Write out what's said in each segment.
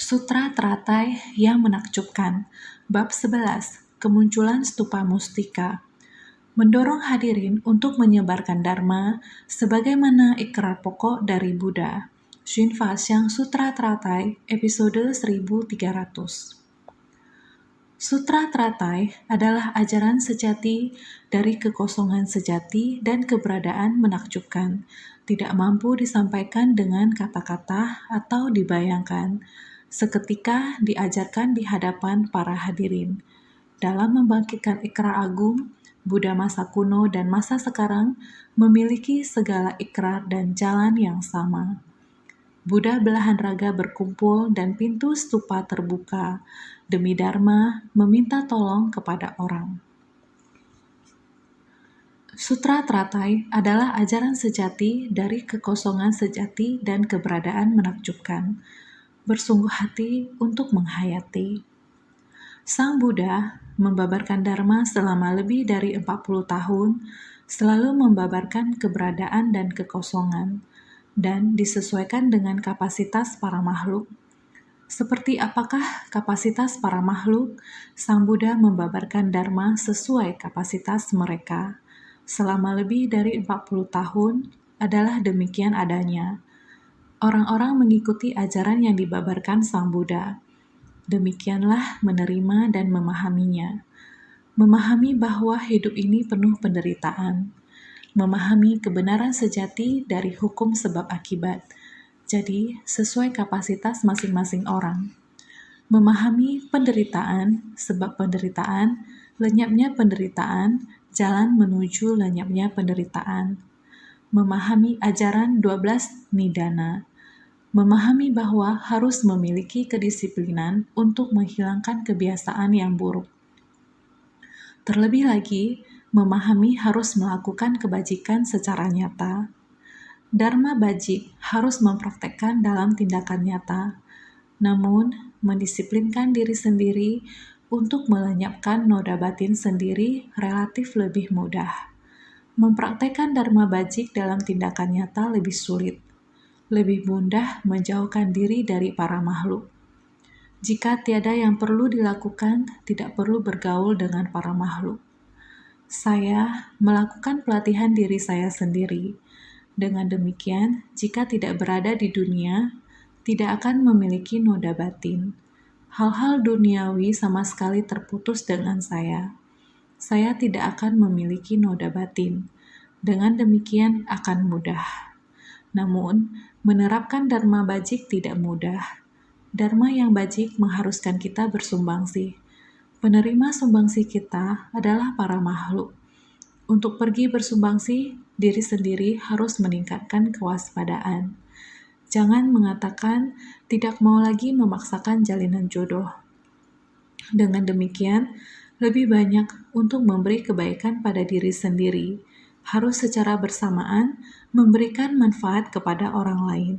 Sutra Teratai yang menakjubkan. Bab 11. Kemunculan Stupa Mustika. Mendorong hadirin untuk menyebarkan Dharma sebagaimana ikrar pokok dari Buddha. Xunfaxiang Sutra Teratai, episode 1300. Sutra Teratai adalah ajaran sejati dari kekosongan sejati dan keberadaan menakjubkan, tidak mampu disampaikan dengan kata-kata atau dibayangkan, seketika diajarkan di hadapan para hadirin. Dalam membangkitkan ikrar agung, Buddha masa kuno dan masa sekarang memiliki segala ikrar dan jalan yang sama. Buddha belahan raga berkumpul dan pintu stupa terbuka, demi Dharma meminta tolong kepada orang. Sutra Teratai adalah ajaran sejati dari kekosongan sejati dan keberadaan menakjubkan, bersungguh hati untuk menghayati. Sang Buddha membabarkan Dharma selama lebih dari 40 tahun, selalu membabarkan keberadaan dan kekosongan, dan disesuaikan dengan kapasitas para makhluk. Seperti apakah kapasitas para makhluk, Sang Buddha membabarkan Dharma sesuai kapasitas mereka. Selama lebih dari 40 tahun adalah demikian adanya. Orang-orang mengikuti ajaran yang dibabarkan Sang Buddha. Demikianlah menerima dan memahaminya. Memahami bahwa hidup ini penuh penderitaan. Memahami kebenaran sejati dari hukum sebab akibat. Jadi, sesuai kapasitas masing-masing orang. Memahami penderitaan, sebab penderitaan, lenyapnya penderitaan, jalan menuju lenyapnya penderitaan. Memahami ajaran 12 nidana. Memahami bahwa harus memiliki kedisiplinan untuk menghilangkan kebiasaan yang buruk. Terlebih lagi, memahami harus melakukan kebajikan secara nyata. Dharma bajik harus mempraktekkan dalam tindakan nyata, namun mendisiplinkan diri sendiri untuk melenyapkan noda batin sendiri relatif lebih mudah. Mempraktekkan Dharma bajik dalam tindakan nyata lebih sulit, lebih mudah menjauhkan diri dari para makhluk. Jika tiada yang perlu dilakukan, tidak perlu bergaul dengan para makhluk. Saya melakukan pelatihan diri saya sendiri. Dengan demikian, jika tidak berada di dunia, tidak akan memiliki noda batin. Hal-hal duniawi sama sekali terputus dengan saya. Saya tidak akan memiliki noda batin. Dengan demikian akan mudah. Namun, menerapkan Dharma bajik tidak mudah. Dharma yang bajik mengharuskan kita bersumbangsih. Penerima sumbangsih kita adalah para makhluk. Untuk pergi bersumbangsih, diri sendiri harus meningkatkan kewaspadaan. Jangan mengatakan tidak mau lagi memaksakan jalinan jodoh. Dengan demikian, lebih banyak untuk memberi kebaikan pada diri sendiri, harus secara bersamaan memberikan manfaat kepada orang lain.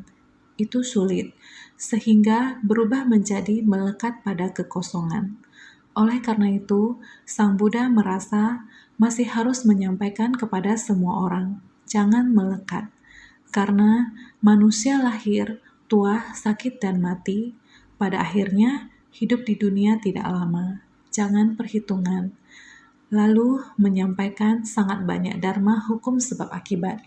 Itu sulit, sehingga berubah menjadi melekat pada kekosongan. Oleh karena itu, Sang Buddha merasa masih harus menyampaikan kepada semua orang, jangan melekat. Karena manusia lahir, tua, sakit, dan mati, pada akhirnya hidup di dunia tidak lama. Jangan perhitungan. Lalu menyampaikan sangat banyak Dharma hukum sebab akibat.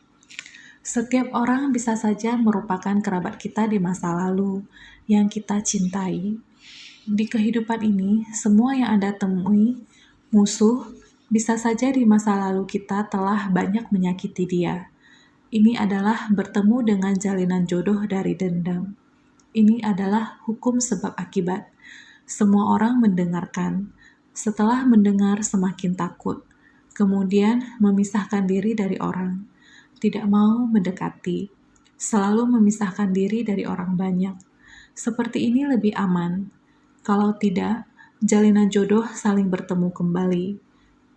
Setiap orang bisa saja merupakan kerabat kita di masa lalu yang kita cintai. Di kehidupan ini, semua yang Anda temui, musuh, bisa saja di masa lalu kita telah banyak menyakiti dia. Ini adalah bertemu dengan jalinan jodoh dari dendam. Ini adalah hukum sebab akibat. Semua orang mendengarkan. Setelah mendengar semakin takut. Kemudian memisahkan diri dari orang. Tidak mau mendekati, selalu memisahkan diri dari orang banyak. Seperti ini lebih aman. Kalau tidak, jalinan jodoh saling bertemu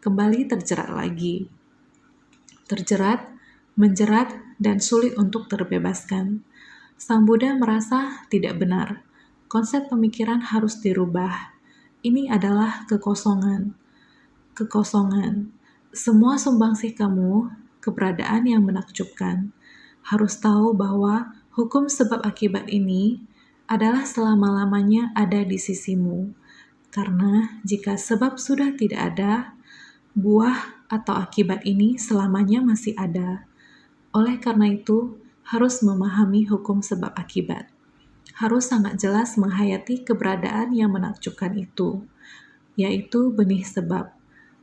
kembali terjerat lagi. Terjerat, menjerat, dan sulit untuk terbebaskan. Sang Buddha merasa tidak benar. Konsep pemikiran harus dirubah. Ini adalah kekosongan. Kekosongan. Semua sumbangsih kamu, keberadaan yang menakjubkan. Harus tahu bahwa hukum sebab akibat ini adalah selama-lamanya ada di sisimu. Karena jika sebab sudah tidak ada, buah atau akibat ini selamanya masih ada. Oleh karena itu, harus memahami hukum sebab akibat. Harus sangat jelas menghayati keberadaan yang menakjubkan itu, yaitu benih sebab.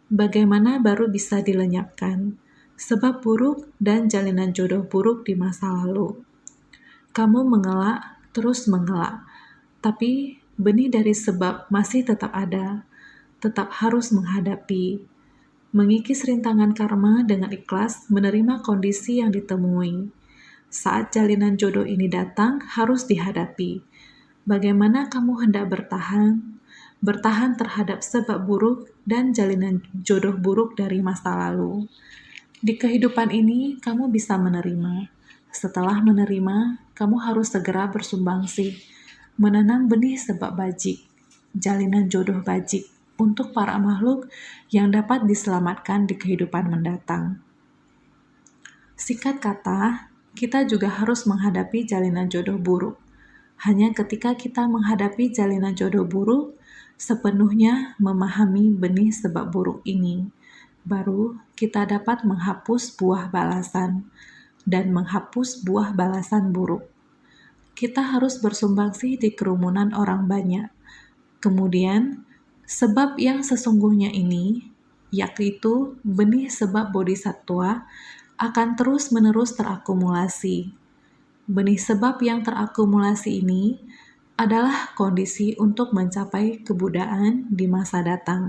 Bagaimana baru bisa dilenyapkan sebab buruk dan jalinan jodoh buruk di masa lalu. Kamu mengelak, terus mengelak, tapi benih dari sebab masih tetap ada, tetap harus menghadapi, mengikis rintangan karma dengan ikhlas menerima kondisi yang ditemui. Saat jalinan jodoh ini datang, harus dihadapi. Bagaimana kamu hendak bertahan terhadap sebab buruk dan jalinan jodoh buruk dari masa lalu. Di kehidupan ini, kamu bisa menerima. Setelah menerima, kamu harus segera bersumbangsi, menanam benih sebab bajik, jalinan jodoh bajik, untuk para makhluk yang dapat diselamatkan di kehidupan mendatang. Singkat kata, kita juga harus menghadapi jalinan jodoh buruk. Hanya ketika kita menghadapi jalinan jodoh buruk, sepenuhnya memahami benih sebab buruk ini, baru kita dapat menghapus buah balasan dan menghapus buah balasan buruk. Kita harus bersumbangsi di kerumunan orang banyak. Kemudian, sebab yang sesungguhnya ini, yaitu benih sebab bodhisattva, akan terus-menerus terakumulasi. Benih sebab yang terakumulasi ini adalah kondisi untuk mencapai kebudaan di masa datang.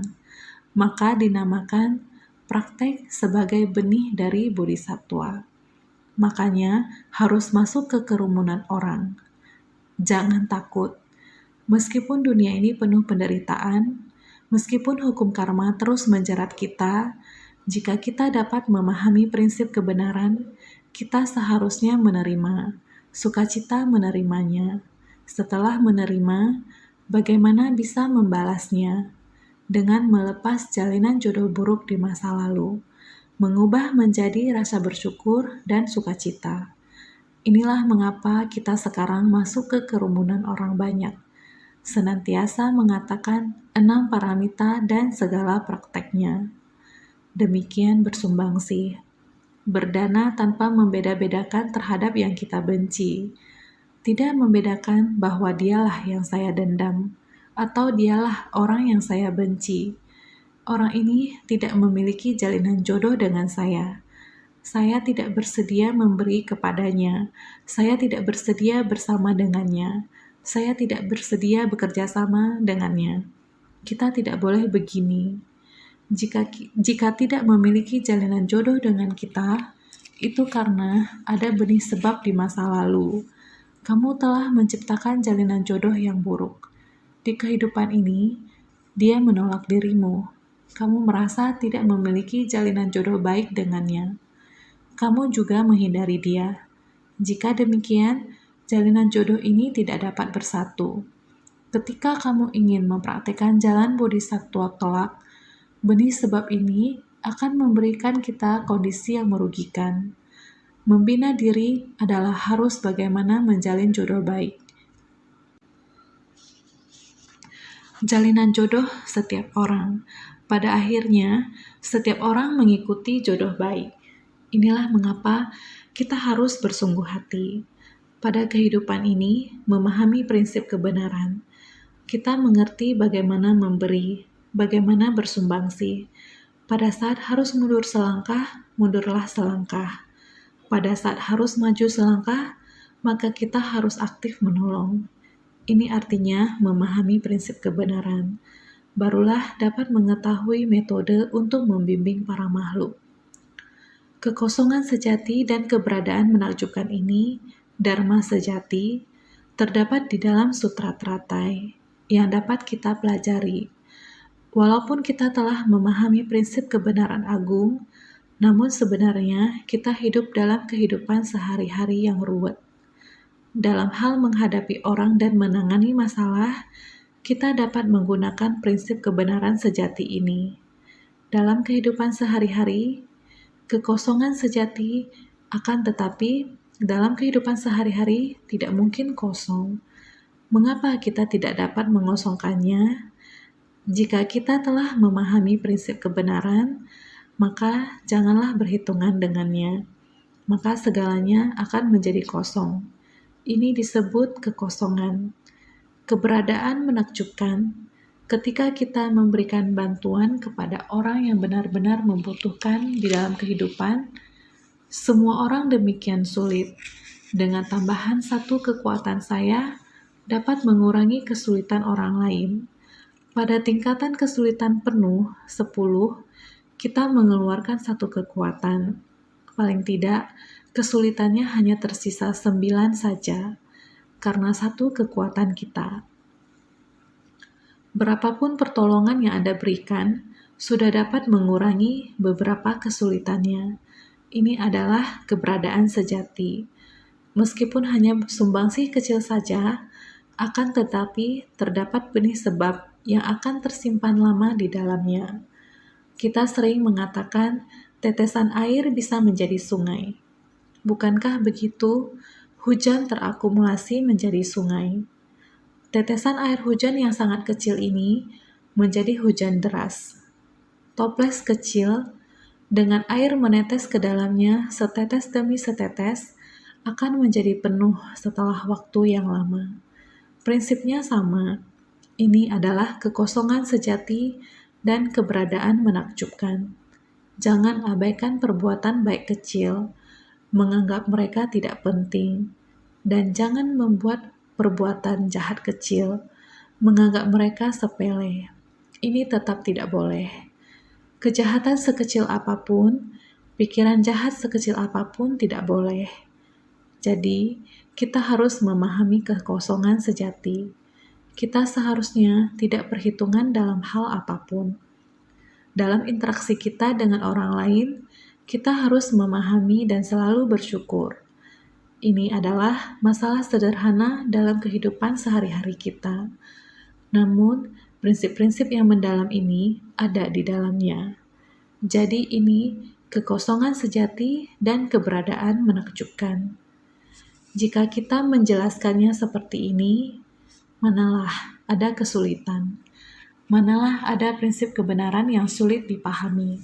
Maka dinamakan praktek sebagai benih dari bodhisattva. Makanya harus masuk ke kerumunan orang. Jangan takut. Meskipun dunia ini penuh penderitaan, meskipun hukum karma terus menjerat kita, jika kita dapat memahami prinsip kebenaran, kita seharusnya menerima, sukacita menerimanya. Setelah menerima, bagaimana bisa membalasnya? Dengan melepas jalinan jodoh buruk di masa lalu, mengubah menjadi rasa bersyukur dan sukacita. Inilah mengapa kita sekarang masuk ke kerumunan orang banyak, senantiasa mengatakan 6 paramita dan segala prakteknya. Demikian bersumbangsi, berdana tanpa membeda-bedakan terhadap yang kita benci, tidak membedakan bahwa dialah yang saya dendam, atau dialah orang yang saya benci. Orang ini tidak memiliki jalinan jodoh dengan saya. Saya tidak bersedia memberi kepadanya. Saya tidak bersedia bersama dengannya. Saya tidak bersedia bekerja sama dengannya. Kita tidak boleh begini. Jika tidak memiliki jalinan jodoh dengan kita, itu karena ada benih sebab di masa lalu. Kamu telah menciptakan jalinan jodoh yang buruk. Di kehidupan ini, dia menolak dirimu. Kamu merasa tidak memiliki jalinan jodoh baik dengannya. Kamu juga menghindari dia. Jika demikian, jalinan jodoh ini tidak dapat bersatu. Ketika kamu ingin mempraktikkan jalan bodhisattva kelak, benih sebab ini akan memberikan kita kondisi yang merugikan. Membina diri adalah harus bagaimana menjalin jodoh baik. Jalinan jodoh setiap orang. Pada akhirnya, setiap orang mengikuti jodoh baik. Inilah mengapa kita harus bersungguh hati. Pada kehidupan ini, memahami prinsip kebenaran. Kita mengerti bagaimana memberi, bagaimana bersumbangsi. Pada saat harus mundur selangkah, mundurlah selangkah. Pada saat harus maju selangkah, maka kita harus aktif menolong. Ini artinya memahami prinsip kebenaran. Barulah dapat mengetahui metode untuk membimbing para makhluk. Kekosongan sejati dan keberadaan menakjubkan ini, Dharma sejati, terdapat di dalam Sutra Teratai yang dapat kita pelajari. Walaupun kita telah memahami prinsip kebenaran agung, namun sebenarnya kita hidup dalam kehidupan sehari-hari yang ruwet. Dalam hal menghadapi orang dan menangani masalah, kita dapat menggunakan prinsip kebenaran sejati ini. Dalam kehidupan sehari-hari, kekosongan sejati akan tetapi dalam kehidupan sehari-hari tidak mungkin kosong. Mengapa kita tidak dapat mengosongkannya? Jika kita telah memahami prinsip kebenaran, maka janganlah berhitungan dengannya. Maka segalanya akan menjadi kosong. Ini disebut kekosongan. Keberadaan menakjubkan ketika kita memberikan bantuan kepada orang yang benar-benar membutuhkan di dalam kehidupan. Semua orang demikian sulit. Dengan tambahan satu kekuatan saya dapat mengurangi kesulitan orang lain. Pada tingkatan kesulitan penuh 10, kita mengeluarkan satu kekuatan. Paling tidak, kesulitannya hanya tersisa 9 saja, karena satu kekuatan kita. Berapapun pertolongan yang Anda berikan, sudah dapat mengurangi beberapa kesulitannya. Ini adalah keberadaan sejati. Meskipun hanya sumbangsih kecil saja, akan tetapi terdapat benih sebab yang akan tersimpan lama di dalamnya. Kita sering mengatakan tetesan air bisa menjadi sungai. Bukankah begitu? Hujan terakumulasi menjadi sungai. Tetesan air hujan yang sangat kecil ini menjadi hujan deras. Toples kecil dengan air menetes ke dalamnya setetes demi setetes akan menjadi penuh setelah waktu yang lama. Prinsipnya sama. Ini adalah kekosongan sejati dan keberadaan menakjubkan. Jangan abaikan perbuatan baik kecil, menganggap mereka tidak penting, dan jangan membuat perbuatan jahat kecil, menganggap mereka sepele. Ini tetap tidak boleh. Kejahatan sekecil apapun, pikiran jahat sekecil apapun tidak boleh. Jadi, kita harus memahami kekosongan sejati. Kita seharusnya tidak perhitungan dalam hal apapun. Dalam interaksi kita dengan orang lain, kita harus memahami dan selalu bersyukur. Ini adalah masalah sederhana dalam kehidupan sehari-hari kita. Namun, prinsip-prinsip yang mendalam ini ada di dalamnya. Jadi ini kekosongan sejati dan keberadaan menakjubkan. Jika kita menjelaskannya seperti ini, manalah ada kesulitan. Manalah ada prinsip kebenaran yang sulit dipahami.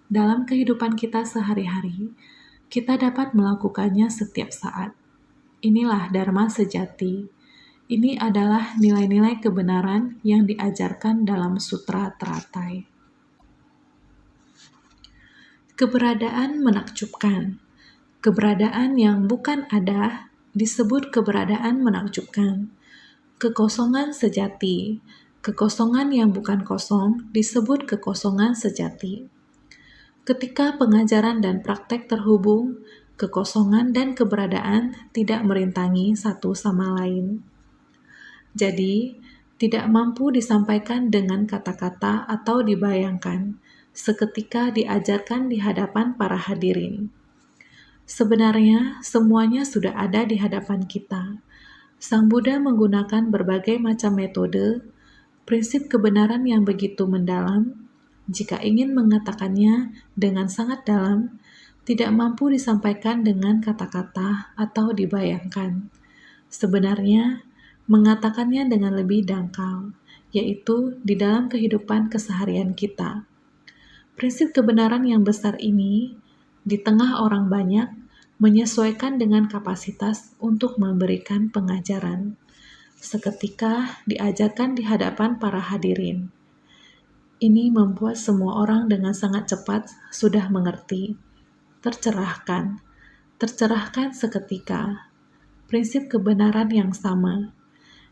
Dalam kehidupan kita sehari-hari, kita dapat melakukannya setiap saat. Inilah dharma sejati. Ini adalah nilai-nilai kebenaran yang diajarkan dalam Sutra Teratai. Keberadaan menakjubkan. Keberadaan yang bukan ada disebut keberadaan menakjubkan. Kekosongan sejati. Kekosongan yang bukan kosong disebut kekosongan sejati. Ketika pengajaran dan praktek terhubung, kekosongan dan keberadaan tidak merintangi satu sama lain. Jadi, tidak mampu disampaikan dengan kata-kata atau dibayangkan, seketika diajarkan di hadapan para hadirin. Sebenarnya, semuanya sudah ada di hadapan kita. Sang Buddha menggunakan berbagai macam metode, prinsip kebenaran yang begitu mendalam. Jika ingin mengatakannya dengan sangat dalam, tidak mampu disampaikan dengan kata-kata atau dibayangkan. Sebenarnya, mengatakannya dengan lebih dangkal, yaitu di dalam kehidupan keseharian kita. Prinsip kebenaran yang besar ini, di tengah orang banyak, menyesuaikan dengan kapasitas untuk memberikan pengajaran. Seketika diajarkan di hadapan para hadirin. Ini membuat semua orang dengan sangat cepat sudah mengerti. Tercerahkan seketika. Prinsip kebenaran yang sama.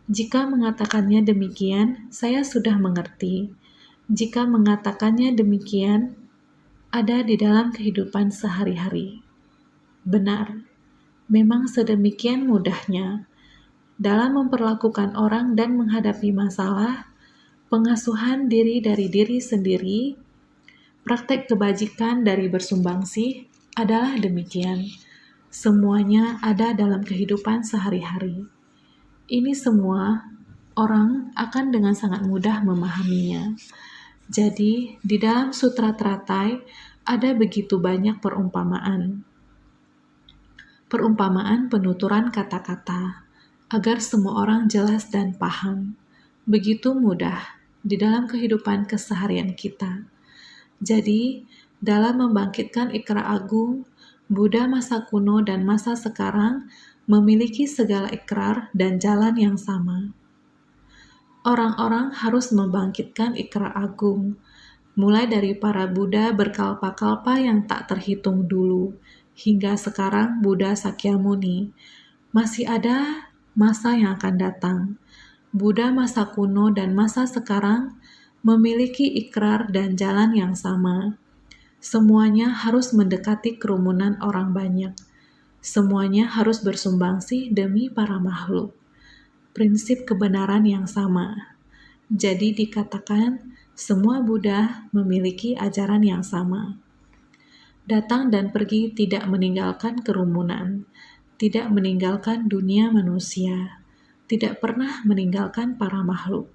Jika mengatakannya demikian, saya sudah mengerti. Jika mengatakannya demikian, ada di dalam kehidupan sehari-hari. Benar, memang sedemikian mudahnya. Dalam memperlakukan orang dan menghadapi masalah, pengasuhan diri dari diri sendiri, praktek kebajikan dari bersumbangsi adalah demikian. Semuanya ada dalam kehidupan sehari-hari. Ini semua orang akan dengan sangat mudah memahaminya. Jadi, di dalam Sutra Teratai ada begitu banyak perumpamaan. Perumpamaan penuturan kata-kata. agar semua orang jelas dan paham. Begitu mudah di dalam kehidupan keseharian kita. Jadi, dalam membangkitkan ikrar agung, Buddha masa kuno dan masa sekarang memiliki segala ikrar dan jalan yang sama. Orang-orang harus membangkitkan ikrar agung, mulai dari para Buddha berkalpa-kalpa yang tak terhitung dulu, hingga sekarang Buddha Sakyamuni. Masih ada masa yang akan datang. Buddha masa kuno dan masa sekarang memiliki ikrar dan jalan yang sama. Semuanya harus mendekati kerumunan orang banyak. Semuanya harus bersumbangsi demi para makhluk. Prinsip kebenaran yang sama. Jadi dikatakan semua Buddha memiliki ajaran yang sama. Datang dan pergi tidak meninggalkan kerumunan, tidak meninggalkan dunia manusia, tidak pernah meninggalkan para makhluk.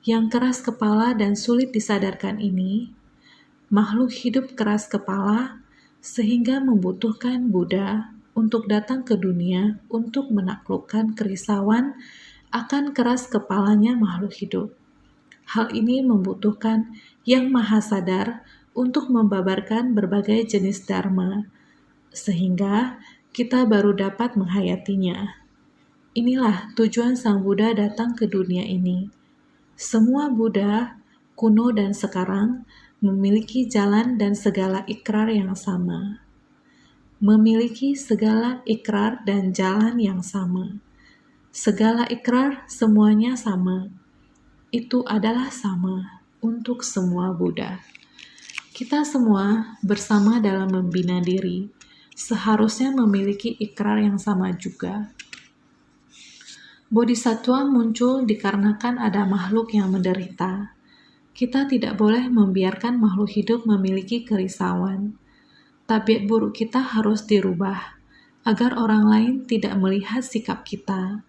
Yang keras kepala dan sulit disadarkan ini, makhluk hidup keras kepala sehingga membutuhkan Buddha untuk datang ke dunia untuk menaklukkan kerisauan akan keras kepalanya makhluk hidup. Hal ini membutuhkan yang maha sadar untuk membabarkan berbagai jenis dharma, sehingga kita baru dapat menghayatinya. Inilah tujuan Sang Buddha datang ke dunia ini. Semua Buddha, kuno dan sekarang, memiliki jalan dan segala ikrar yang sama. Memiliki segala ikrar dan jalan yang sama. Segala ikrar semuanya sama. Itu adalah sama untuk semua Buddha. Kita semua bersama dalam membina diri, seharusnya memiliki ikrar yang sama juga. Bodhisattva muncul dikarenakan ada makhluk yang menderita. Kita tidak boleh membiarkan makhluk hidup memiliki kerisauan. Tabiat buruk kita harus dirubah, agar orang lain tidak melihat sikap kita,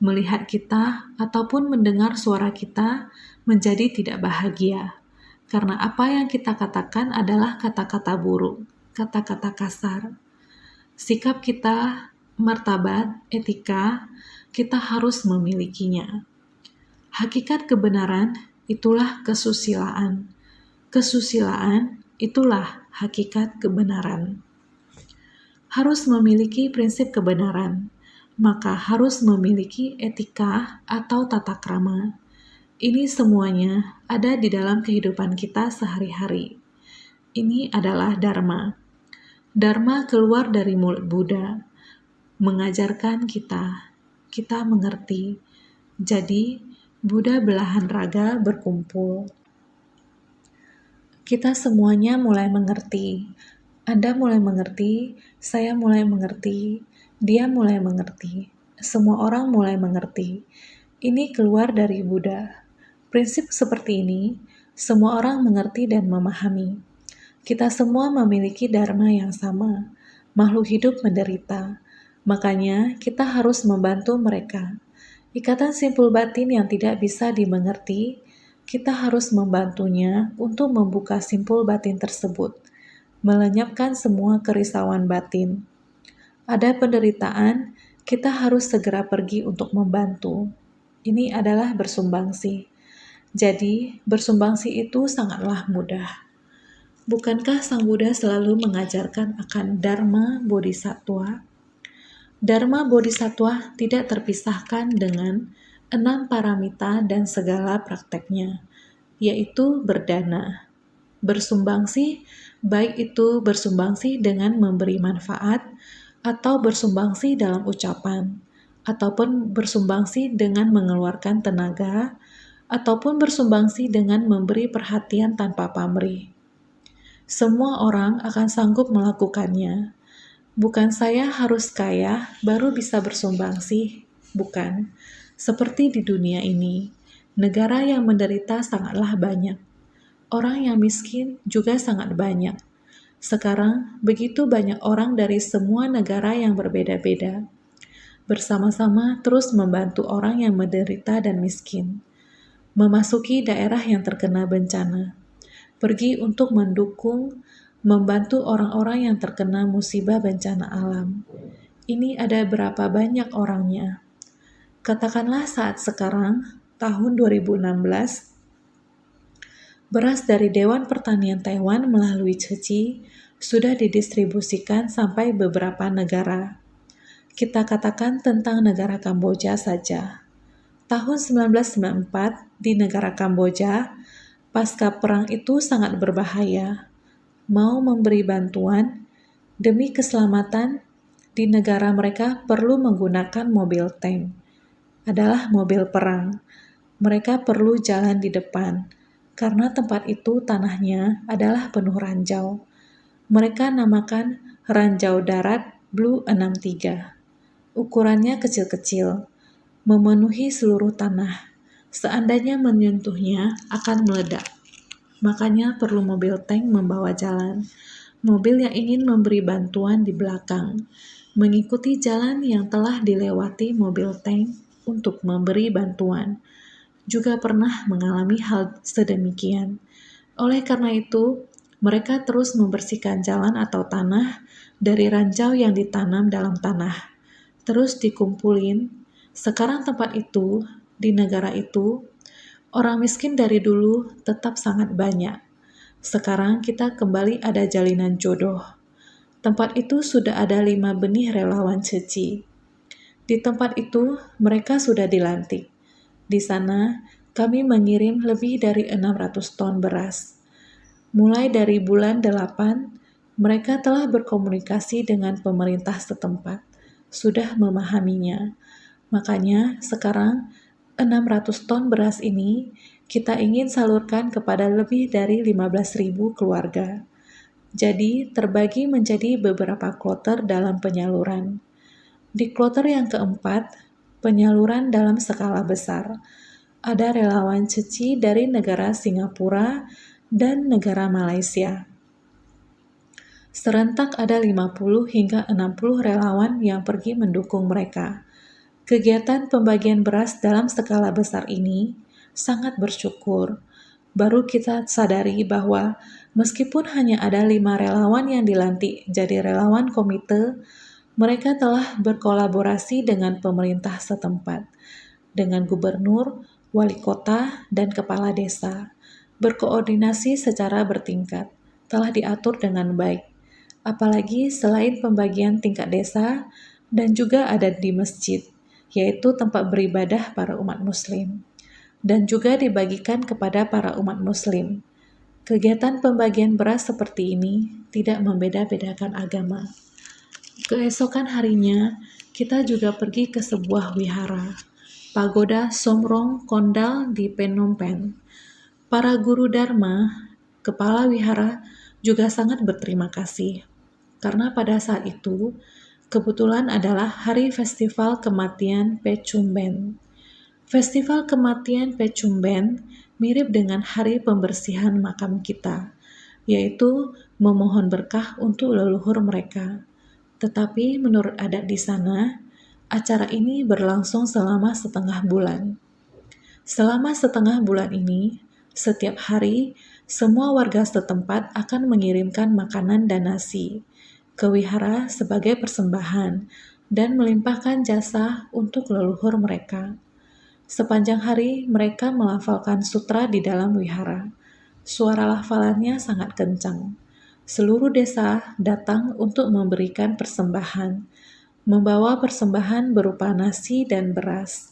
melihat kita, ataupun mendengar suara kita menjadi tidak bahagia. Karena apa yang kita katakan adalah kata-kata buruk, kata-kata kasar. Sikap kita, martabat, etika, kita harus memilikinya. Hakikat kebenaran itulah kesusilaan. Kesusilaan itulah hakikat kebenaran. Harus memiliki prinsip kebenaran, maka harus memiliki etika atau tata krama. Ini semuanya ada di dalam kehidupan kita sehari-hari. Ini adalah Dharma. Dharma keluar dari mulut Buddha, mengajarkan kita mengerti. Jadi, Buddha belahan raga berkumpul. Kita semuanya mulai mengerti. Anda mulai mengerti, saya mulai mengerti, dia mulai mengerti. Semua orang mulai mengerti. Ini keluar dari Buddha. Prinsip seperti ini, semua orang mengerti dan memahami. Kita semua memiliki dharma yang sama. Makhluk hidup menderita. Makanya kita harus membantu mereka. Ikatan simpul batin yang tidak bisa dimengerti, kita harus membantunya untuk membuka simpul batin tersebut, melenyapkan semua kerisauan batin. Ada penderitaan, kita harus segera pergi untuk membantu. Ini adalah bersumbangsi. Jadi, bersumbangsi itu sangatlah mudah. Bukankah Sang Buddha selalu mengajarkan akan Dharma Bodhisattva? Dharma Bodhisattva tidak terpisahkan dengan 6 paramita dan segala prakteknya, yaitu berdana, bersumbangsi, baik itu bersumbangsi dengan memberi manfaat, atau bersumbangsi dalam ucapan, ataupun bersumbangsi dengan mengeluarkan tenaga, ataupun bersumbangsi dengan memberi perhatian tanpa pamrih. Semua orang akan sanggup melakukannya. Bukan saya harus kaya baru bisa bersumbangsi, bukan. Seperti di dunia ini, negara yang menderita sangatlah banyak. Orang yang miskin juga sangat banyak. Sekarang, begitu banyak orang dari semua negara yang berbeda-beda. Bersama-sama terus membantu orang yang menderita dan miskin. Memasuki daerah yang terkena bencana. Pergi untuk mendukung, membantu orang-orang yang terkena musibah bencana alam. Ini ada berapa banyak orangnya? Katakanlah saat sekarang, tahun 2016, beras dari Dewan Pertanian Taiwan melalui Ceci sudah didistribusikan sampai beberapa negara. Kita katakan tentang negara Kamboja saja. Tahun 1994 di negara Kamboja, pasca perang itu sangat berbahaya. Mau memberi bantuan, demi keselamatan di negara mereka perlu menggunakan mobil tank. Adalah mobil perang. Mereka perlu jalan di depan, karena tempat itu tanahnya adalah penuh ranjau. Mereka namakan ranjau darat Blue 63. Ukurannya kecil-kecil, memenuhi seluruh tanah. Seandainya menyentuhnya akan meledak. Makanya perlu mobil tank membawa jalan. Mobil yang ingin memberi bantuan di belakang, mengikuti jalan yang telah dilewati mobil tank untuk memberi bantuan. Juga pernah mengalami hal sedemikian. Oleh karena itu, mereka terus membersihkan jalan atau tanah dari ranjau yang ditanam dalam tanah. Terus dikumpulin. Sekarang tempat itu, di negara itu, orang miskin dari dulu tetap sangat banyak. Sekarang kita kembali ada jalinan jodoh. Tempat itu sudah ada 5 benih relawan Ceci. Di tempat itu, mereka sudah dilantik. Di sana, kami mengirim lebih dari 600 ton beras. Mulai dari bulan 8, mereka telah berkomunikasi dengan pemerintah setempat, sudah memahaminya. Makanya sekarang 600 ton beras ini kita ingin salurkan kepada lebih dari 15.000 keluarga. Jadi terbagi menjadi beberapa kloter dalam penyaluran. Di kloter yang keempat, penyaluran dalam skala besar. Ada relawan Ceci dari negara Singapura dan negara Malaysia. Serentak ada 50 hingga 60 relawan yang pergi mendukung mereka. Kegiatan pembagian beras dalam skala besar ini sangat bersyukur. Baru kita sadari bahwa meskipun hanya ada 5 relawan yang dilantik jadi relawan komite, mereka telah berkolaborasi dengan pemerintah setempat, dengan gubernur, wali kota, dan kepala desa. Berkoordinasi secara bertingkat, telah diatur dengan baik. Apalagi selain pembagian tingkat desa, dan juga ada di masjid, yaitu tempat beribadah para umat muslim, dan juga dibagikan kepada para umat muslim. Kegiatan pembagian beras seperti ini tidak membeda-bedakan agama. Keesokan harinya, kita juga pergi ke sebuah wihara, Pagoda Somrong Kondal di Phnom Penh. Para guru Dharma, kepala wihara, juga sangat berterima kasih, karena pada saat itu, kebetulan adalah hari festival kematian Pechumben. Festival kematian Pechumben mirip dengan hari pembersihan makam kita, yaitu memohon berkah untuk leluhur mereka. Tetapi menurut adat di sana, acara ini berlangsung selama setengah bulan. Selama setengah bulan ini, setiap hari, semua warga setempat akan mengirimkan makanan dan nasi ke wihara sebagai persembahan dan melimpahkan jasa untuk leluhur mereka. Sepanjang hari, mereka melafalkan sutra di dalam wihara. Suara lafalannya sangat kencang. Seluruh desa datang untuk memberikan persembahan, membawa persembahan berupa nasi dan beras.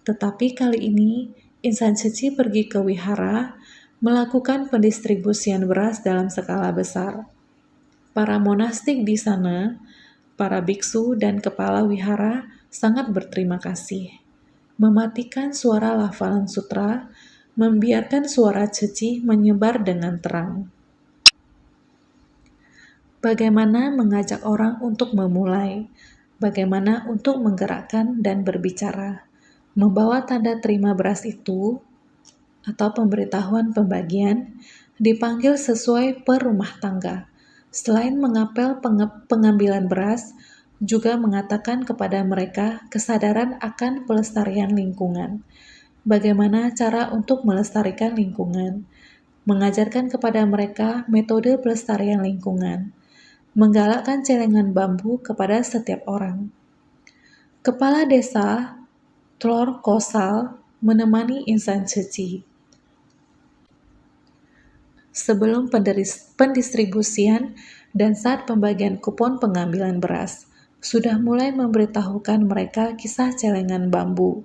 Tetapi kali ini, insan Ceci pergi ke wihara melakukan pendistribusian beras dalam skala besar. Para monastik di sana, para biksu dan kepala wihara sangat berterima kasih. Mematikan suara lafalan sutra, membiarkan suara Ceci menyebar dengan terang. Bagaimana mengajak orang untuk memulai, bagaimana untuk menggerakkan dan berbicara, membawa tanda terima beras itu, atau pemberitahuan pembagian, dipanggil sesuai per rumah tangga. Selain mengapel pengambilan beras, juga mengatakan kepada mereka kesadaran akan pelestarian lingkungan. Bagaimana cara untuk melestarikan lingkungan, mengajarkan kepada mereka metode pelestarian lingkungan, menggalakkan celengan bambu kepada setiap orang. Kepala desa Tlor Kosal menemani insan suci. Sebelum pendistribusian dan saat pembagian kupon pengambilan beras, sudah mulai memberitahukan mereka kisah celengan bambu,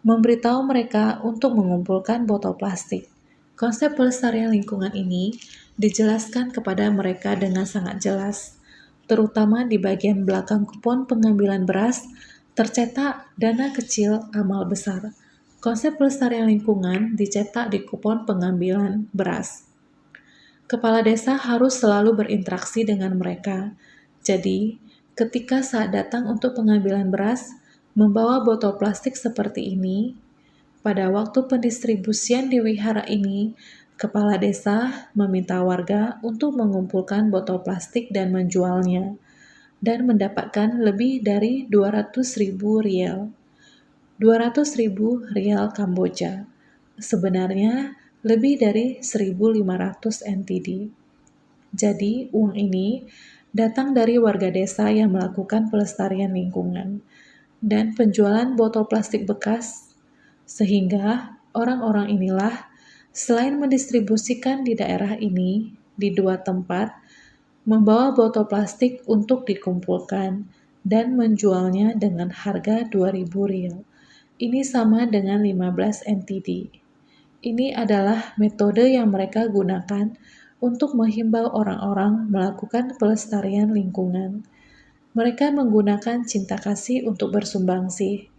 memberitahu mereka untuk mengumpulkan botol plastik. Konsep pelestarian lingkungan ini dijelaskan kepada mereka dengan sangat jelas, terutama di bagian belakang kupon pengambilan beras, tercetak dana kecil amal besar. Konsep pelestarian lingkungan dicetak di kupon pengambilan beras. Kepala desa harus selalu berinteraksi dengan mereka. Jadi, ketika saat datang untuk pengambilan beras, membawa botol plastik seperti ini, pada waktu pendistribusian di wihara ini, kepala desa meminta warga untuk mengumpulkan botol plastik dan menjualnya, dan mendapatkan lebih dari 200.000 rial. 200.000 rial Kamboja. Sebenarnya lebih dari 1.500 NTD. Jadi, uang ini datang dari warga desa yang melakukan pelestarian lingkungan dan penjualan botol plastik bekas, sehingga orang-orang inilah selain mendistribusikan di daerah ini di 2 tempat, membawa botol plastik untuk dikumpulkan dan menjualnya dengan harga 2.000 rial. Ini sama dengan 15 NTD. Ini adalah metode yang mereka gunakan untuk menghimbau orang-orang melakukan pelestarian lingkungan. Mereka menggunakan cinta kasih untuk bersumbangsi,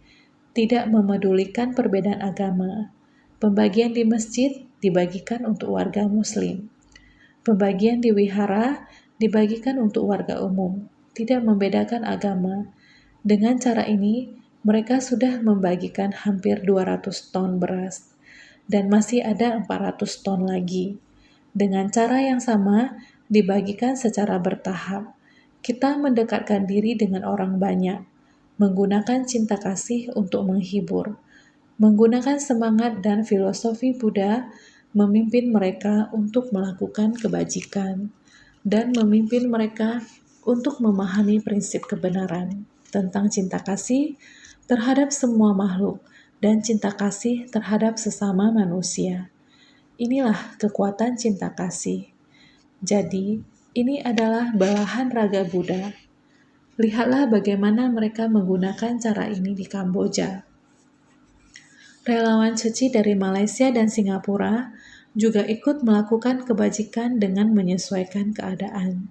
tidak memedulikan perbedaan agama. Pembagian di masjid dibagikan untuk warga Muslim. Pembagian di wihara dibagikan untuk warga umum, tidak membedakan agama. Dengan cara ini, mereka sudah membagikan hampir 200 ton beras, dan masih ada 400 ton lagi. Dengan cara yang sama, dibagikan secara bertahap. Kita mendekatkan diri dengan orang banyak, menggunakan cinta kasih untuk menghibur, menggunakan semangat dan filosofi Buddha memimpin mereka untuk melakukan kebajikan, dan memimpin mereka untuk memahami prinsip kebenaran tentang cinta kasih terhadap semua makhluk dan cinta kasih terhadap sesama manusia. Inilah kekuatan cinta kasih. Jadi, ini adalah belahan raga Buddha. Lihatlah bagaimana mereka menggunakan cara ini di Kamboja. Relawan suci dari Malaysia dan Singapura juga ikut melakukan kebajikan dengan menyesuaikan keadaan.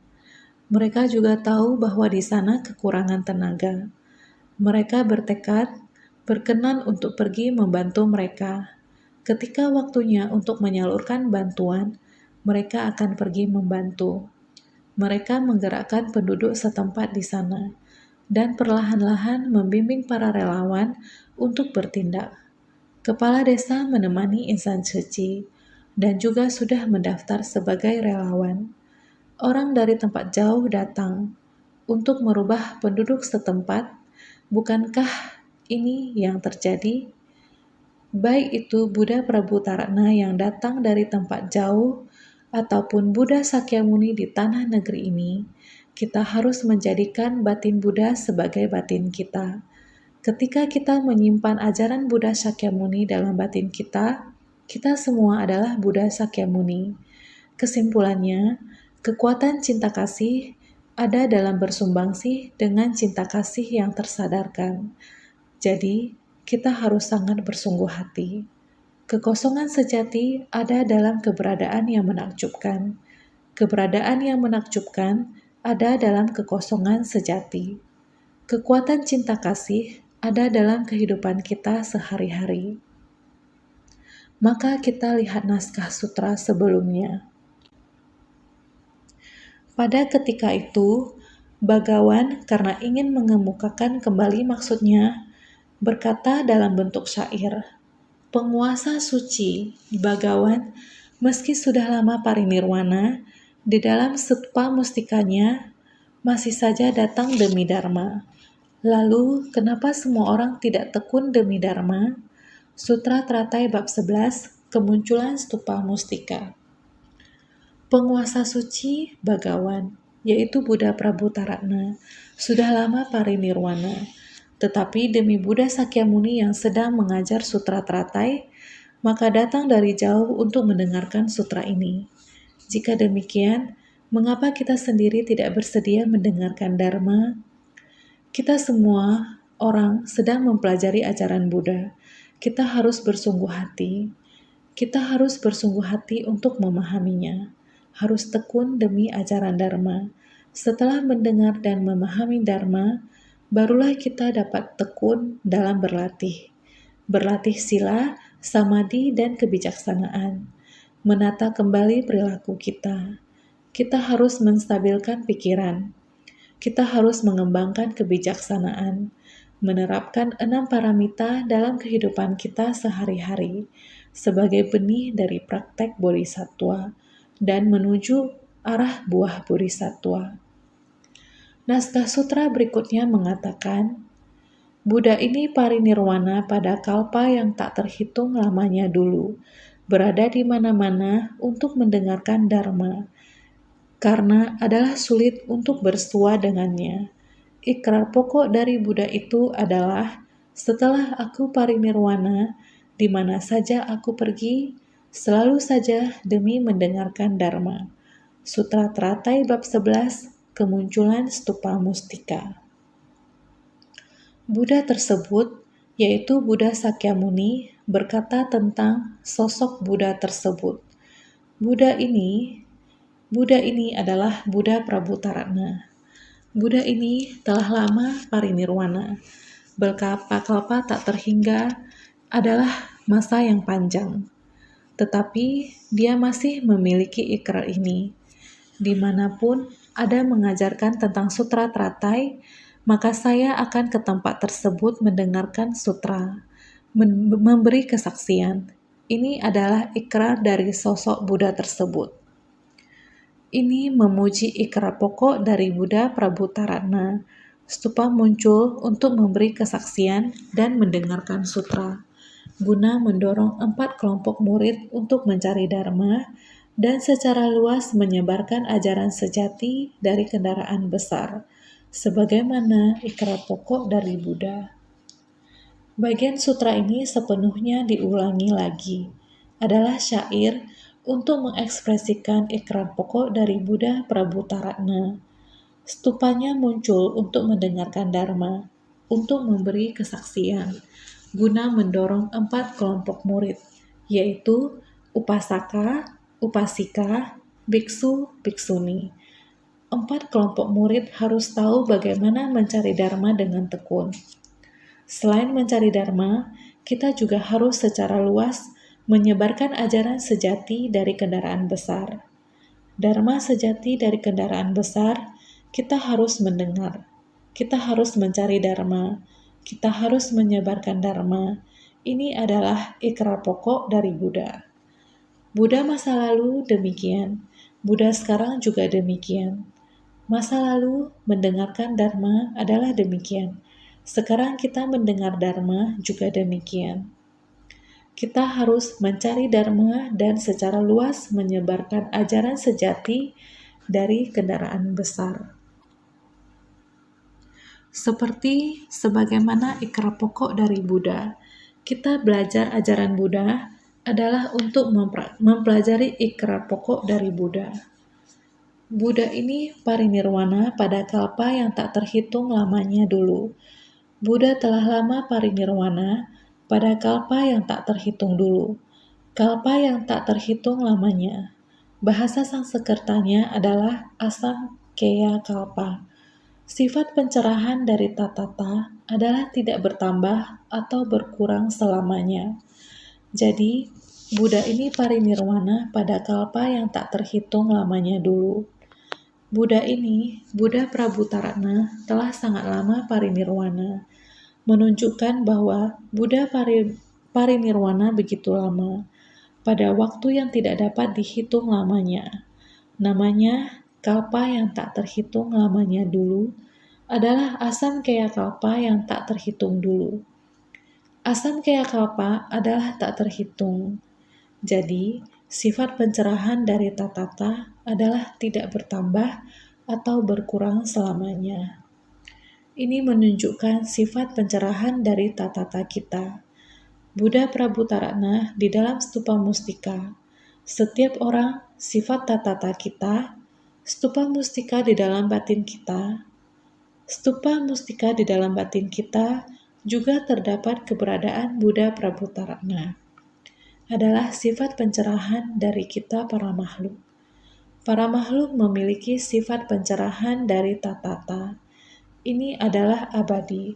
Mereka juga tahu bahwa di sana kekurangan tenaga. Mereka bertekad, berkenan untuk pergi membantu mereka. Ketika waktunya untuk menyalurkan bantuan, mereka akan pergi membantu. Mereka menggerakkan penduduk setempat di sana, dan perlahan-lahan membimbing para relawan untuk bertindak. Kepala desa menemani insan suci, dan juga sudah mendaftar sebagai relawan. Orang dari tempat jauh datang untuk merubah penduduk setempat. Bukankah ini yang terjadi? Baik itu Buddha Prabhutarana yang datang dari tempat jauh ataupun Buddha Sakyamuni di tanah negeri ini, kita harus menjadikan batin Buddha sebagai batin kita. Ketika kita menyimpan ajaran Buddha Sakyamuni dalam batin kita, kita semua adalah Buddha Sakyamuni. Kesimpulannya, kekuatan cinta kasih ada dalam bersumbangsi dengan cinta kasih yang tersadarkan. Jadi, kita harus sangat bersungguh hati. Kekosongan sejati ada dalam keberadaan yang menakjubkan. Keberadaan yang menakjubkan ada dalam kekosongan sejati. Kekuatan cinta kasih ada dalam kehidupan kita sehari-hari. Maka kita lihat naskah sutra sebelumnya. Pada ketika itu, Bagawan karena ingin mengemukakan kembali maksudnya, berkata dalam bentuk syair, penguasa suci, Bagawan, meski sudah lama parinirwana, di dalam stupa mustikanya masih saja datang demi Dharma. Lalu, kenapa semua orang tidak tekun demi Dharma? Sutra Teratai bab 11, kemunculan stupa mustika. Penguasa suci, Bagawan, yaitu Buddha Prabhutarana, sudah lama parinirwana, Tetapi demi Buddha Sakyamuni yang sedang mengajar sutra teratai, maka datang dari jauh untuk mendengarkan sutra ini. Jika demikian, mengapa kita sendiri tidak bersedia mendengarkan Dharma? Kita semua orang sedang mempelajari ajaran Buddha. Kita harus bersungguh hati. Kita harus bersungguh hati untuk memahaminya. Harus tekun demi ajaran Dharma. Setelah mendengar dan memahami Dharma, barulah kita dapat tekun dalam berlatih. Berlatih sila, samadhi, dan kebijaksanaan. Menata kembali perilaku kita. Kita harus menstabilkan pikiran. Kita harus mengembangkan kebijaksanaan, menerapkan 6 paramita dalam kehidupan kita sehari-hari sebagai benih dari praktek bodhisattva dan menuju arah buah bodhisattva. Naskah sutra berikutnya mengatakan, Buddha ini parinirwana pada kalpa yang tak terhitung lamanya dulu, berada di mana-mana untuk mendengarkan Dharma, karena adalah sulit untuk bersua dengannya. Ikrar pokok dari Buddha itu adalah, setelah aku parinirwana, di mana saja aku pergi, selalu saja demi mendengarkan Dharma. Sutra Teratai bab 11, Kemunculan Stupa Mustika. Buddha tersebut, yaitu Buddha Sakyamuni, berkata tentang sosok Buddha tersebut. Buddha ini adalah Buddha Prabhutarana. Buddha ini telah lama parinirwana. Berkalpa-kalpa tak terhingga adalah masa yang panjang. Tetapi dia masih memiliki ikrar ini. Dimanapun ada mengajarkan tentang sutra teratai, maka saya akan ke tempat tersebut mendengarkan sutra, memberi kesaksian. Ini adalah ikrar dari sosok Buddha tersebut. Ini memuji ikrar pokok dari Buddha Prabhutarana. Stupa muncul untuk memberi kesaksian dan mendengarkan sutra, guna mendorong 4 kelompok murid untuk mencari Dharma dan secara luas menyebarkan ajaran sejati dari kendaraan besar, sebagaimana ikrar pokok dari Buddha. Bagian sutra ini sepenuhnya diulangi lagi, adalah syair untuk mengekspresikan ikrar pokok dari Buddha Prabhutarana. Stupanya muncul untuk mendengarkan Dharma, untuk memberi kesaksian, guna mendorong 4 kelompok murid, yaitu upasaka, upasika, biksu, biksuni. 4 kelompok murid harus tahu bagaimana mencari Dharma dengan tekun. Selain mencari Dharma, kita juga harus secara luas menyebarkan ajaran sejati dari kendaraan besar. Dharma sejati dari kendaraan besar, kita harus mendengar. Kita harus mencari Dharma. Kita harus menyebarkan Dharma. Ini adalah ikrar pokok dari Buddha. Buddha masa lalu demikian. Buddha sekarang juga demikian. Masa lalu mendengarkan Dharma adalah demikian. Sekarang kita mendengar Dharma juga demikian. Kita harus mencari Dharma dan secara luas menyebarkan ajaran sejati dari kendaraan besar. Seperti sebagaimana ikrar pokok dari Buddha, kita belajar ajaran Buddha adalah untuk mempelajari ikrar pokok dari Buddha. Buddha ini parinirwana pada kalpa yang tak terhitung lamanya dulu. Buddha telah lama parinirwana pada kalpa yang tak terhitung dulu. Kalpa yang tak terhitung lamanya. Bahasa Sanskertanya adalah Asangkeya kalpa. Sifat pencerahan dari tatata adalah tidak bertambah atau berkurang selamanya. Jadi, Buddha ini parinirwana pada kalpa yang tak terhitung lamanya dulu. Buddha ini, Buddha Prabhutarana, telah sangat lama parinirwana, menunjukkan bahwa Buddha parinirwana begitu lama, pada waktu yang tidak dapat dihitung lamanya. Namanya kalpa yang tak terhitung lamanya dulu adalah Asamkheya kalpa yang tak terhitung dulu. Asamkheya kalpa adalah tak terhitung. Jadi, sifat pencerahan dari tatata adalah tidak bertambah atau berkurang selamanya. Ini menunjukkan sifat pencerahan dari tatata kita. Buddha Prabhutarana di dalam stupa mustika. Setiap orang sifat tatata kita, stupa mustika di dalam batin kita. Stupa mustika di dalam batin kita juga terdapat keberadaan Buddha Prabhutarana. Adalah sifat pencerahan dari kita para makhluk. Para makhluk memiliki sifat pencerahan dari tatata. Ini adalah abadi,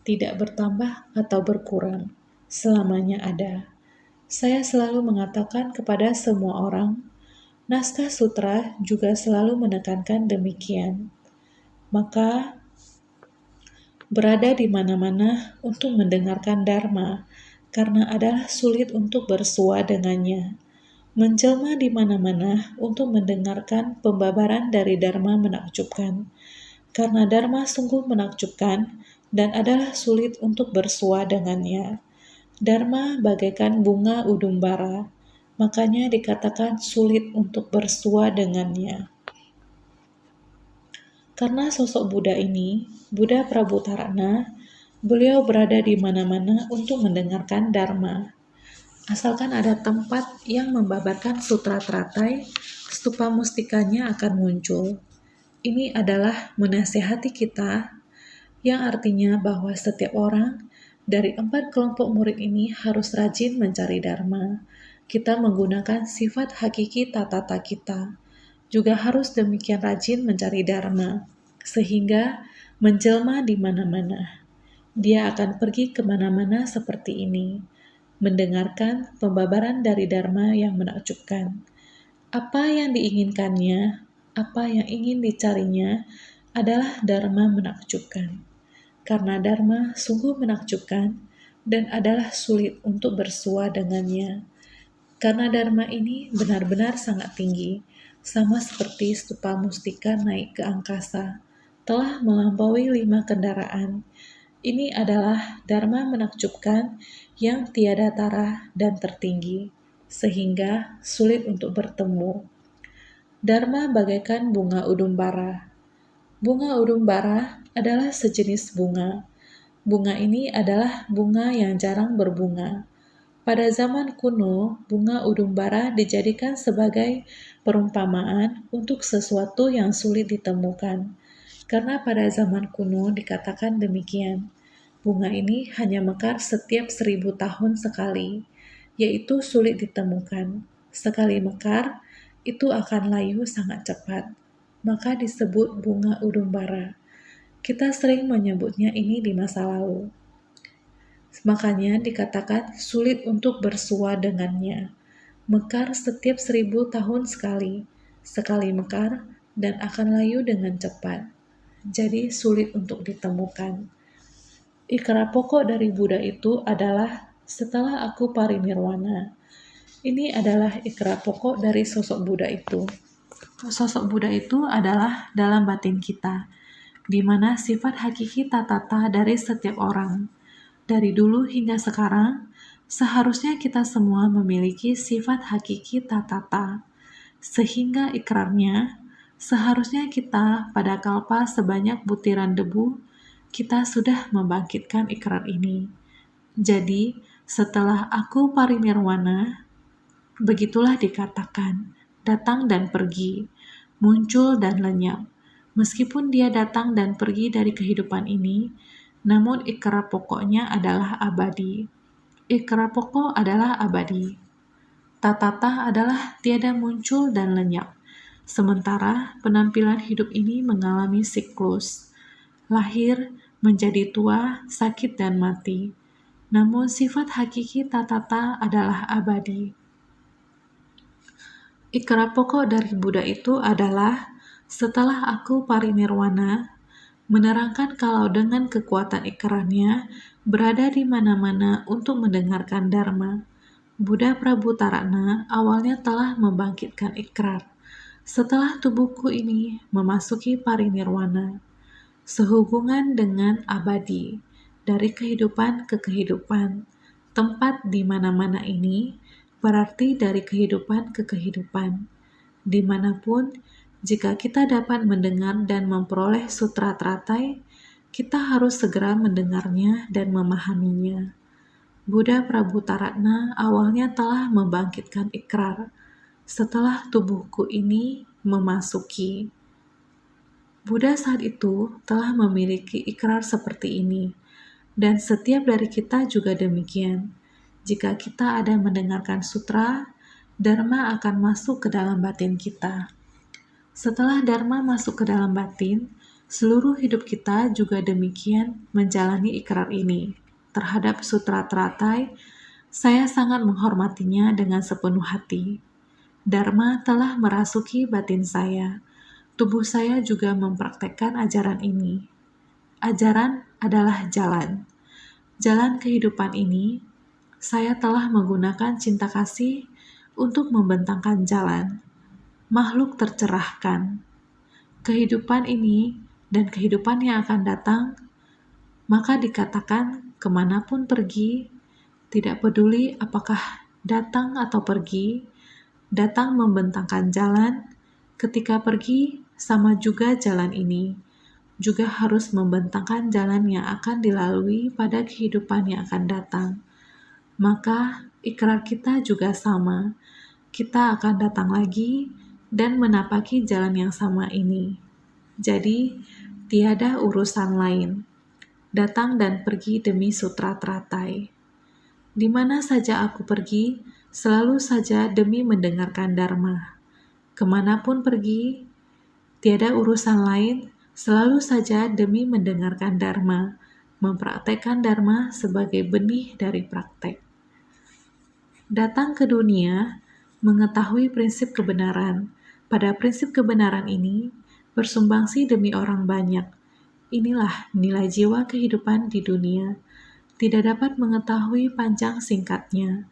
tidak bertambah atau berkurang, selamanya ada. Saya selalu mengatakan kepada semua orang, naskah sutra juga selalu menekankan demikian. Maka, berada di mana-mana untuk mendengarkan dharma, karena adalah sulit untuk bersua dengannya. Menjelma di mana-mana untuk mendengarkan pembabaran dari dharma menakjubkan, karena dharma sungguh menakjubkan dan adalah sulit untuk bersua dengannya. Dharma bagaikan bunga udumbara, makanya dikatakan sulit untuk bersua dengannya. Karena sosok Buddha ini, Buddha Prabhutarana, beliau berada di mana-mana untuk mendengarkan dharma. Asalkan ada tempat yang membabarkan sutra teratai, stupa mustikanya akan muncul. Ini adalah menasihati kita, yang artinya bahwa setiap orang dari 4 kelompok murid ini harus rajin mencari dharma. Kita menggunakan sifat hakiki tatata kita, juga harus demikian rajin mencari dharma, sehingga menjelma di mana-mana. Dia akan pergi kemana-mana seperti ini, mendengarkan pembabaran dari dharma yang menakjubkan. Apa yang diinginkannya, apa yang ingin dicarinya adalah dharma menakjubkan. Karena dharma sungguh menakjubkan dan adalah sulit untuk bersua dengannya. Karena dharma ini benar-benar sangat tinggi, sama seperti stupa mustika naik ke angkasa, telah melampaui 5 kendaraan. Ini adalah dharma menakjubkan yang tiada tara dan tertinggi, sehingga sulit untuk bertemu. Dharma bagaikan bunga udumbara. Bunga udumbara adalah sejenis bunga. Bunga ini adalah bunga yang jarang berbunga. Pada zaman kuno, bunga udumbara dijadikan sebagai perumpamaan untuk sesuatu yang sulit ditemukan. Karena pada zaman kuno dikatakan demikian. Bunga ini hanya mekar setiap 1000 tahun sekali, yaitu sulit ditemukan. Sekali mekar, itu akan layu sangat cepat. Maka disebut bunga udumbara. Kita sering menyebutnya ini di masa lalu. Makanya dikatakan sulit untuk bersua dengannya. Mekar setiap 1000 tahun sekali mekar dan akan layu dengan cepat. Jadi sulit untuk ditemukan. Ikrar pokok dari Buddha itu adalah setelah aku parinirwana. Ini adalah ikrar pokok dari sosok Buddha itu. Sosok Buddha itu adalah dalam batin kita, di mana sifat hakiki tatata dari setiap orang. Dari dulu hingga sekarang, seharusnya kita semua memiliki sifat hakiki tatata, sehingga ikrarnya, seharusnya kita pada kalpa sebanyak butiran debu, kita sudah membangkitkan ikrar ini. Jadi, setelah aku parinirwana, begitulah dikatakan, datang dan pergi, muncul dan lenyap. Meskipun dia datang dan pergi dari kehidupan ini, namun ikrar pokoknya adalah abadi. Ikrar pokok adalah abadi. Tatata adalah tiada muncul dan lenyap. Sementara penampilan hidup ini mengalami siklus, lahir, menjadi tua, sakit, dan mati. Namun sifat hakiki tatata adalah abadi. Ikrar pokok dari Buddha itu adalah, setelah aku parinirwana, menerangkan kalau dengan kekuatan ikrarnya berada di mana-mana untuk mendengarkan dharma. Buddha Prabhutarana awalnya telah membangkitkan ikrar. Setelah tubuhku ini memasuki parinirwana, sehubungan dengan abadi, dari kehidupan ke kehidupan, tempat di mana-mana ini berarti dari kehidupan ke kehidupan. Dimanapun, jika kita dapat mendengar dan memperoleh sutra teratai, kita harus segera mendengarnya dan memahaminya. Buddha Prabhutaratna awalnya telah membangkitkan ikrar, setelah tubuhku ini memasuki. Buddha saat itu telah memiliki ikrar seperti ini, dan setiap dari kita juga demikian. Jika kita ada mendengarkan sutra, Dharma akan masuk ke dalam batin kita. Setelah Dharma masuk ke dalam batin, seluruh hidup kita juga demikian menjalani ikrar ini. Terhadap sutra teratai, saya sangat menghormatinya dengan sepenuh hati. Dharma telah merasuki batin saya. Tubuh saya juga mempraktekkan ajaran ini. Ajaran adalah jalan. Jalan kehidupan ini, saya telah menggunakan cinta kasih untuk membentangkan jalan. Makhluk tercerahkan. Kehidupan ini dan kehidupan yang akan datang, maka dikatakan kemanapun pergi, tidak peduli apakah datang atau pergi, datang membentangkan jalan, ketika pergi sama juga jalan ini, juga harus membentangkan jalan yang akan dilalui pada kehidupan yang akan datang. Maka ikrar kita juga sama, kita akan datang lagi dan menapaki jalan yang sama ini. Jadi, tiada urusan lain. Datang dan pergi demi sutra teratai. Di mana saja aku pergi, selalu saja demi mendengarkan Dharma. Kemanapun pergi, tiada urusan lain, selalu saja demi mendengarkan Dharma, mempraktekkan Dharma sebagai benih dari praktek. Datang ke dunia, mengetahui prinsip kebenaran. Pada prinsip kebenaran ini, bersumbangsi demi orang banyak. Inilah nilai jiwa kehidupan di dunia. Tidak dapat mengetahui panjang singkatnya,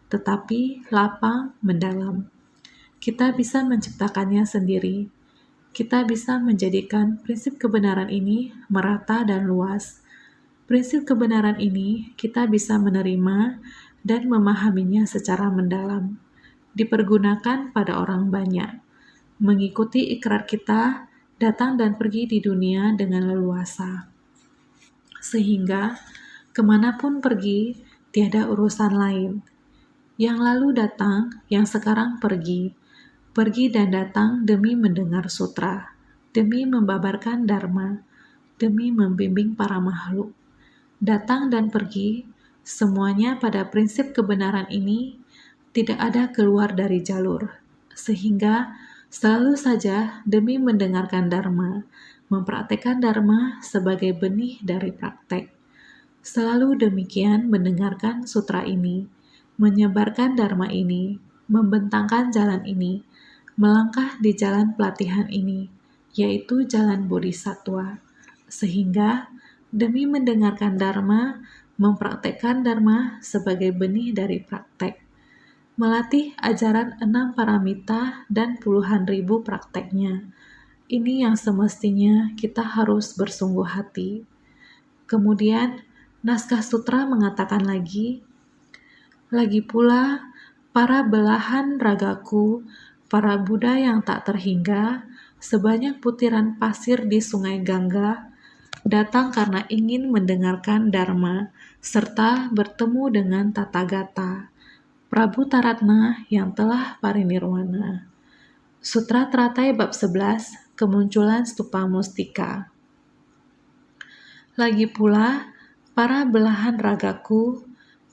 tetapi lapang mendalam. Kita bisa menciptakannya sendiri. Kita bisa menjadikan prinsip kebenaran ini merata dan luas. Prinsip kebenaran ini kita bisa menerima dan memahaminya secara mendalam. Dipergunakan pada orang banyak. Mengikuti ikrar kita, datang dan pergi di dunia dengan leluasa. Sehingga, kemanapun pergi, tiada urusan lain. Yang lalu datang, yang sekarang pergi. Pergi dan datang demi mendengar sutra, demi membabarkan Dharma, demi membimbing para makhluk. Datang dan pergi, semuanya pada prinsip kebenaran ini, tidak ada keluar dari jalur. Sehingga, selalu saja demi mendengarkan Dharma, mempraktekkan Dharma sebagai benih dari praktek. Selalu demikian mendengarkan sutra ini, menyebarkan Dharma ini, membentangkan jalan ini, melangkah di jalan pelatihan ini, yaitu jalan Bodhisattva. Sehingga, demi mendengarkan Dharma, mempraktekkan Dharma sebagai benih dari praktek. Melatih ajaran 6 paramita dan puluhan ribu prakteknya. Ini yang semestinya kita harus bersungguh hati. Kemudian, naskah sutra mengatakan lagi pula, para belahan ragaku, para Buddha yang tak terhingga, sebanyak butiran pasir di sungai Gangga, datang karena ingin mendengarkan Dharma, serta bertemu dengan Tathagata, Prabhutaratna yang telah parinirwana. Sutra Teratai bab 11, kemunculan stupa mustika. Lagi pula, para belahan ragaku,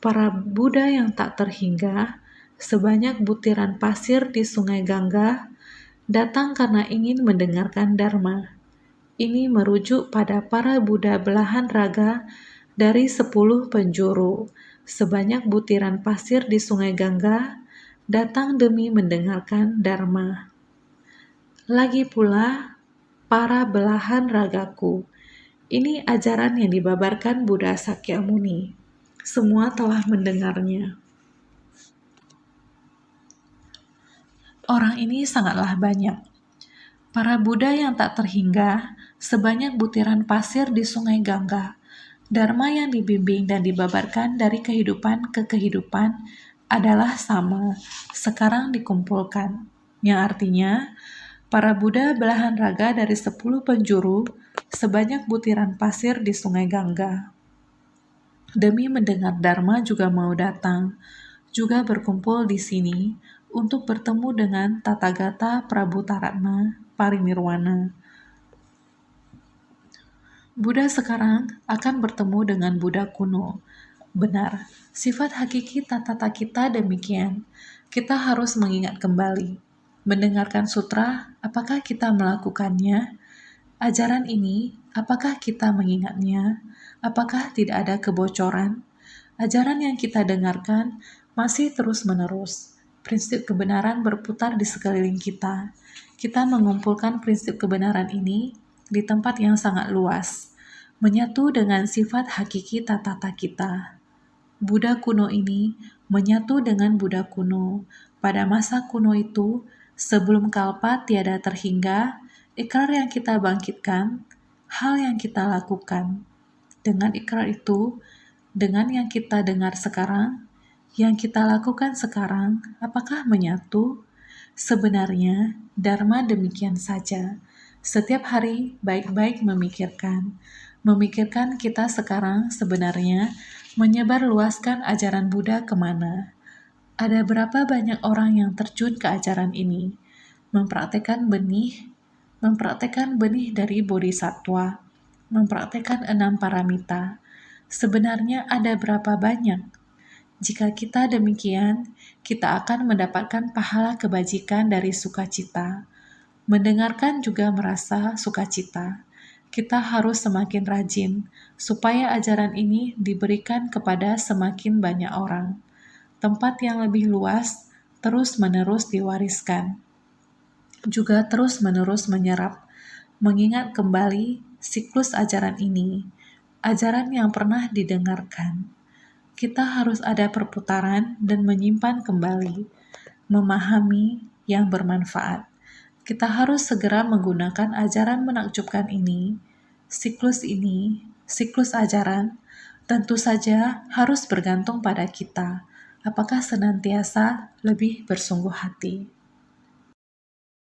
para Buddha yang tak terhingga, sebanyak butiran pasir di sungai Gangga, datang karena ingin mendengarkan Dharma. Ini merujuk pada para Buddha belahan raga dari 10 penjuru, sebanyak butiran pasir di sungai Gangga, datang demi mendengarkan Dharma. Lagi pula, para belahan ragaku. Ini ajaran yang dibabarkan Buddha Sakyamuni. Semua telah mendengarnya. Orang ini sangatlah banyak. Para Buddha yang tak terhingga, sebanyak butiran pasir di sungai Gangga. Dharma yang dibimbing dan dibabarkan dari kehidupan ke kehidupan adalah sama, sekarang dikumpulkan. Yang artinya, para Buddha belahan raga dari 10 penjuru sebanyak butiran pasir di Sungai Gangga. Demi mendengar Dharma juga mau datang, juga berkumpul di sini untuk bertemu dengan Tathagata Prabu Taratma Parinirwana. Buddha sekarang akan bertemu dengan Buddha kuno. Benar, sifat hakiki tatata kita demikian. Kita harus mengingat kembali. Mendengarkan sutra, apakah kita melakukannya? Ajaran ini, apakah kita mengingatnya? Apakah tidak ada kebocoran? Ajaran yang kita dengarkan masih terus-menerus. Prinsip kebenaran berputar di sekeliling kita. Kita mengumpulkan prinsip kebenaran ini di tempat yang sangat luas, menyatu dengan sifat hakiki tatata kita. Buddha kuno ini menyatu dengan Buddha kuno. Pada masa kuno itu, sebelum kalpa tiada terhingga, ikrar yang kita bangkitkan, hal yang kita lakukan. Dengan ikrar itu, dengan yang kita dengar sekarang, yang kita lakukan sekarang, apakah menyatu? Sebenarnya, Dharma demikian saja. Setiap hari baik-baik memikirkan kita sekarang sebenarnya menyebar luaskan ajaran Buddha kemana. Ada berapa banyak orang yang terjun ke ajaran ini, mempraktekkan benih dari bodhisattva, mempraktekkan 6 paramita. Sebenarnya ada berapa banyak? Jika kita demikian, kita akan mendapatkan pahala kebajikan dari sukacita. Mendengarkan juga merasa sukacita. Kita harus semakin rajin, supaya ajaran ini diberikan kepada semakin banyak orang. Tempat yang lebih luas terus-menerus diwariskan. Juga terus-menerus menyerap, mengingat kembali siklus ajaran ini, ajaran yang pernah didengarkan. Kita harus ada perputaran dan menyimpan kembali, memahami yang bermanfaat. Kita harus segera menggunakan ajaran menakjubkan ini, siklus ajaran, tentu saja harus bergantung pada kita. Apakah senantiasa lebih bersungguh hati?